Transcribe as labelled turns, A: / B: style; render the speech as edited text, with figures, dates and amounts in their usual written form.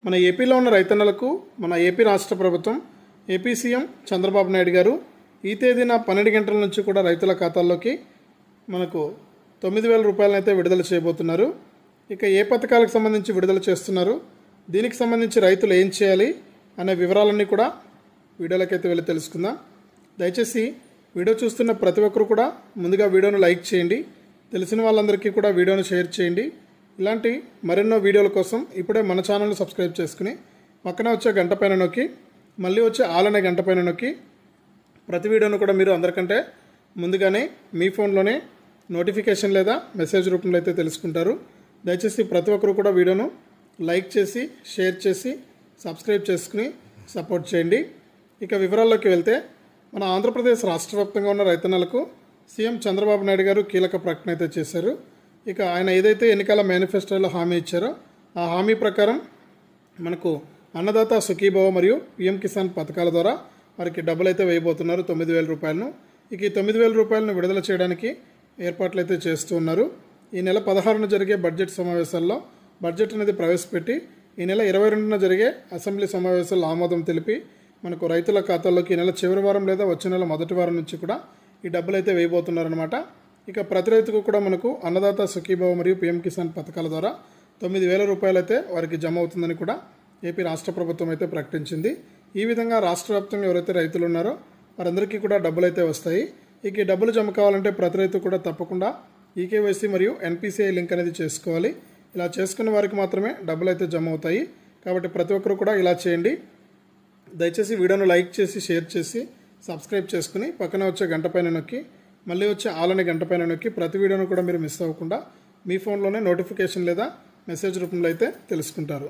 A: మన ఏపీలో ఉన్న రైతన్నలకు మన ఏపీ రాష్ట్ర ప్రభుత్వం ఏపీ సీఎం చంద్రబాబు నాయుడు గారు ఈ తేదీన 12 గంటల నుంచి కూడా రైతుల ఖాతాల్లోకి మనకు 9,000 రూపాయలను అయితే విడుదల చేయబోతున్నారు. ఇక ఏ పథకాలకు సంబంధించి విడుదల చేస్తున్నారు, దీనికి సంబంధించి రైతులు ఏం చేయాలి అనే వివరాలన్నీ కూడా వీడియోలకైతే వెళ్ళి తెలుసుకుందాం. దయచేసి వీడియో చూస్తున్న ప్రతి ఒక్కరు కూడా ముందుగా వీడియోను లైక్ చేయండి, తెలిసిన వాళ్ళందరికీ కూడా వీడియోను షేర్ చేయండి. ఇలాంటి మరెన్నో వీడియోల కోసం ఇప్పుడే మన ఛానల్ని సబ్స్క్రైబ్ చేసుకుని పక్కన వచ్చే గంట పైన నొక్కి మళ్ళీ వచ్చే ఆల్ అనే గంట పైన నొక్కి ప్రతి వీడియోను కూడా మీరు అందరికంటే ముందుగానే మీ ఫోన్లోనే నోటిఫికేషన్ లేదా మెసేజ్ రూపంలో అయితే తెలుసుకుంటారు. దయచేసి ప్రతి ఒక్కరు కూడా వీడియోను లైక్ చేసి షేర్ చేసి సబ్స్క్రైబ్ చేసుకుని సపోర్ట్ చేయండి. ఇక వివరాల్లోకి వెళ్తే మన ఆంధ్రప్రదేశ్ రాష్ట్ర వ్యాప్తంగా ఉన్న రైతన్నలకు సీఎం చంద్రబాబు నాయుడు గారు కీలక ప్రకటన అయితే చేశారు. ఇక ఆయన ఏదైతే ఎన్నికల మేనిఫెస్టోలో హామీ ఇచ్చారో ఆ హామీ ప్రకారం మనకు అన్నదాత సుఖీభవ మరియు పీఎం కిసాన్ పథకాల ద్వారా వారికి డబ్బులు అయితే వేయబోతున్నారు 9,000 రూపాయలను. ఇక ఈ 9,000 రూపాయలను విడుదల చేయడానికి ఏర్పాట్లు అయితే చేస్తూ ఉన్నారు. ఈ నెల 16న జరిగే బడ్జెట్ సమావేశాల్లో బడ్జెట్ అనేది ప్రవేశపెట్టి ఈ నెల 22న జరిగే అసెంబ్లీ సమావేశాల్లో ఆమోదం తెలిపి మనకు రైతుల ఖాతాల్లోకి ఈ నెల చివరి వారం లేదా వచ్చే నెల మొదటి వారం నుంచి కూడా ఈ డబ్బులు అయితే వేయబోతున్నారనమాట. ఇక ప్రతి రైతుకు కూడా మనకు అన్నదాత సుఖీభవ మరియు పీఎం కిసాన్ పథకాల ద్వారా 9,000 రూపాయలు అయితే వారికి జమ అవుతుందని కూడా ఏపీ రాష్ట్ర ప్రభుత్వం అయితే ప్రకటించింది. ఈ విధంగా రాష్ట్ర వ్యాప్తంగా ఎవరైతే రైతులు ఉన్నారో వారందరికీ కూడా డబ్బులు అయితే వస్తాయి. ఇక ఈ డబ్బులు జమ కావాలంటే ప్రతి రైతు కూడా తప్పకుండా ఈకేవైసీ మరియు ఎన్పిసిఐ లింక్ అనేది చేసుకోవాలి. ఇలా చేసుకున్న వారికి మాత్రమే డబ్బులు అయితే జమ అవుతాయి. కాబట్టి ప్రతి ఒక్కరు కూడా ఇలా చేయండి. దయచేసి వీడియోను లైక్ చేసి షేర్ చేసి సబ్స్క్రైబ్ చేసుకుని పక్కన వచ్చే గంట పైన నొక్కి మళ్ళీ వచ్చే ఆల్ అనే గంట పైన నొక్కి ప్రతి వీడియోను కూడా మీరు మిస్ అవ్వకుండా మీ ఫోన్లోనే నోటిఫికేషన్ లేదా మెసేజ్ రూపంలో అయితే తెలుసుకుంటారు.